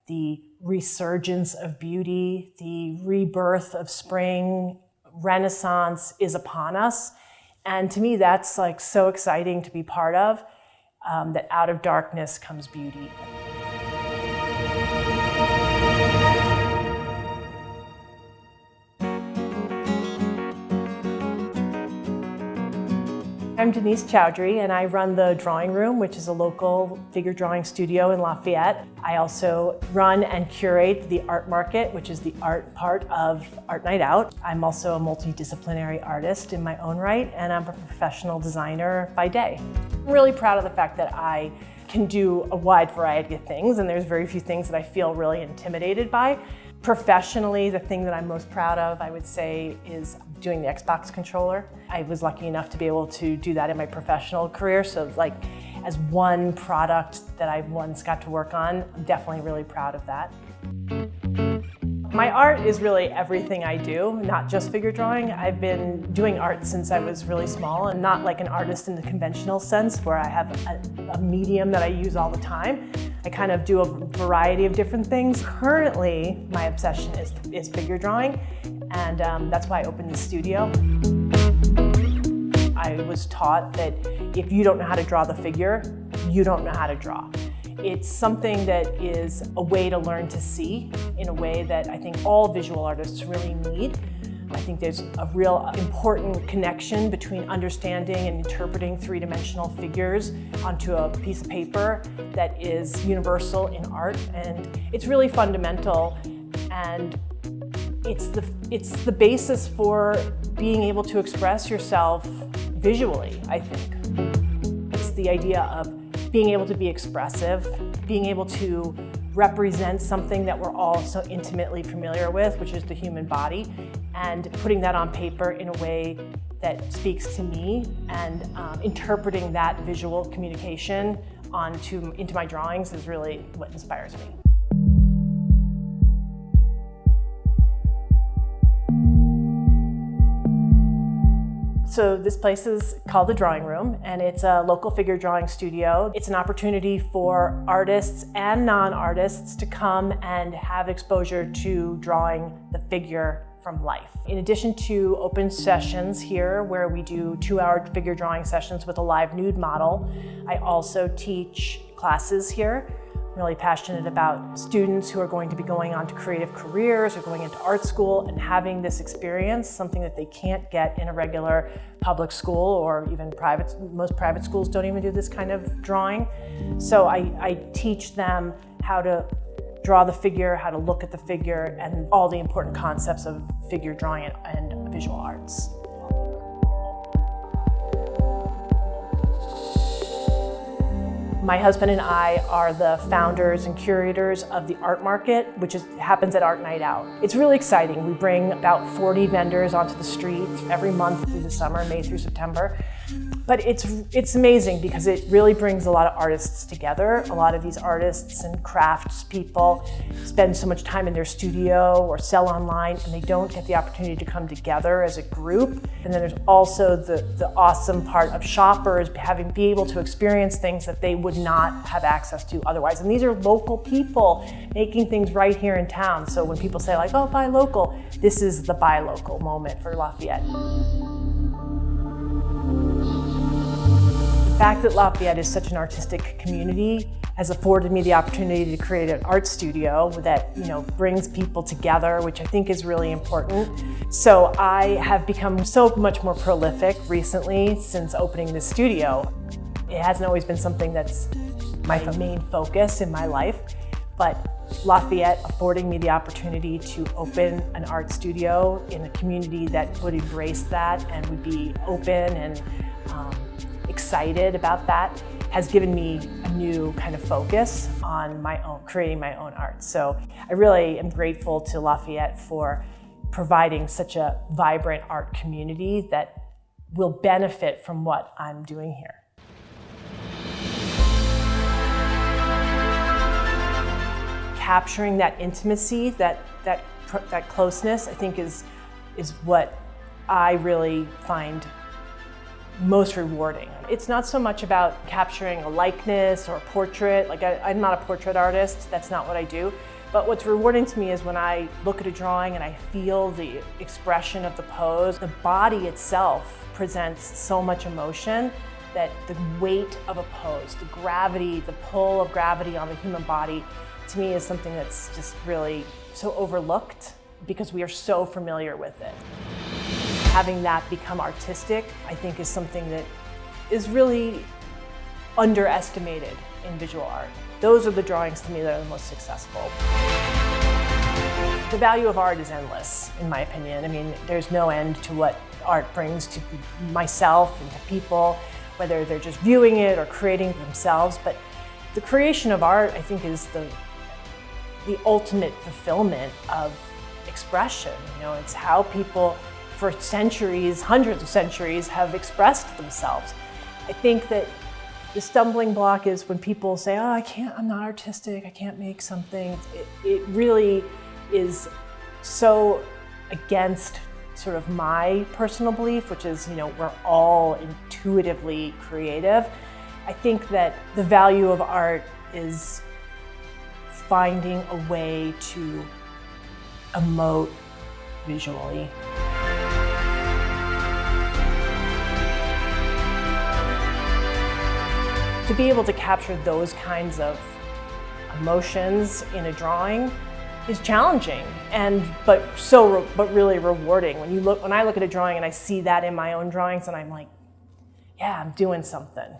the resurgence of beauty, the rebirth of spring, Renaissance is upon us. And to me, that's like so exciting to be part of, that out of darkness comes beauty. I'm Denise Chaudhari, and I run the Drawing Room, which is a local figure drawing studio in Lafayette. I also run and curate the Art Market, which is the art part of Art Night Out. I'm also a multidisciplinary artist in my own right, and I'm a professional designer by day. I'm really proud of the fact that I can do a wide variety of things, and there's very few things that I feel really intimidated by. Professionally, the thing that I'm most proud of, I would say, is doing the Xbox controller. I was lucky enough to be able to do that in my professional career, so like as one product that I once got to work on, I'm definitely really proud of that. My art is really everything I do, not just figure drawing. I've been doing art since I was really small, and not like an artist in the conventional sense where I have a medium that I use all the time. I kind of do a variety of different things. Currently, my obsession is figure drawing, and that's why I opened the studio. I was taught that if you don't know how to draw the figure, you don't know how to draw. It's something that is a way to learn to see in a way that I think all visual artists really need. I think there's a real important connection between understanding and interpreting three-dimensional figures onto a piece of paper that is universal in art, and it's really fundamental, and it's the basis for being able to express yourself visually, I think. It's the idea of being able to be expressive, being able to represent something that we're all so intimately familiar with, which is the human body, and putting that on paper in a way that speaks to me, and interpreting that visual communication into my drawings is really what inspires me. So this place is called the Drawing Room, and it's a local figure drawing studio. It's an opportunity for artists and non-artists to come and have exposure to drawing the figure from life. In addition to open sessions here where we do 2-hour figure drawing sessions with a live nude model, I also teach classes here. I'm really passionate about students who are going to be going on to creative careers or going into art school and having this experience, something that they can't get in a regular public school or even private. Most private schools don't even do this kind of drawing. So I teach them how to draw the figure, how to look at the figure, and all the important concepts of figure drawing and visual arts. My husband and I are the founders and curators of the Art Market, which happens at Art Night Out. It's really exciting. We bring about 40 vendors onto the street every month through the summer, May through September. But it's amazing because it really brings a lot of artists together. A lot of these artists and crafts people spend so much time in their studio or sell online, and they don't get the opportunity to come together as a group. And then there's also the awesome part of shoppers be able to experience things that they would not have access to otherwise. And these are local people making things right here in town. So when people say like, oh, buy local, this is the buy local moment for Lafayette. The fact that Lafayette is such an artistic community has afforded me the opportunity to create an art studio that brings people together, which I think is really important. So I have become so much more prolific recently since opening this studio. It hasn't always been something that's my main focus in my life, but Lafayette affording me the opportunity to open an art studio in a community that would embrace that and would be open and excited about that has given me a new kind of focus on creating my own art. So I really am grateful to Lafayette for providing such a vibrant art community that will benefit from what I'm doing here. Capturing that intimacy, that closeness, I think is what I really find most rewarding. It's not so much about capturing a likeness or a portrait. Like I'm not a portrait artist, that's not what I do. But what's rewarding to me is when I look at a drawing and I feel the expression of the pose, the body itself presents so much emotion that the weight of a pose, the gravity, the pull of gravity on the human body, to me is something that's just really so overlooked because we are so familiar with it. Having that become artistic, I think, is something that is really underestimated in visual art. Those are the drawings to me that are the most successful. The value of art is endless, in my opinion. I mean, there's no end to what art brings to myself and to people, whether they're just viewing it or creating it themselves. But the creation of art, I think, is the ultimate fulfillment of expression. You know, it's how people for centuries, hundreds of centuries, have expressed themselves. I think that the stumbling block is when people say, oh, I'm not artistic, I can't make something. It really is so against sort of my personal belief, which is, you know, we're all intuitively creative. I think that the value of art is finding a way to emote visually. To be able to capture those kinds of emotions in a drawing is challenging, but really rewarding. When I look at a drawing and I see that in my own drawings, and I'm like, yeah, I'm doing something.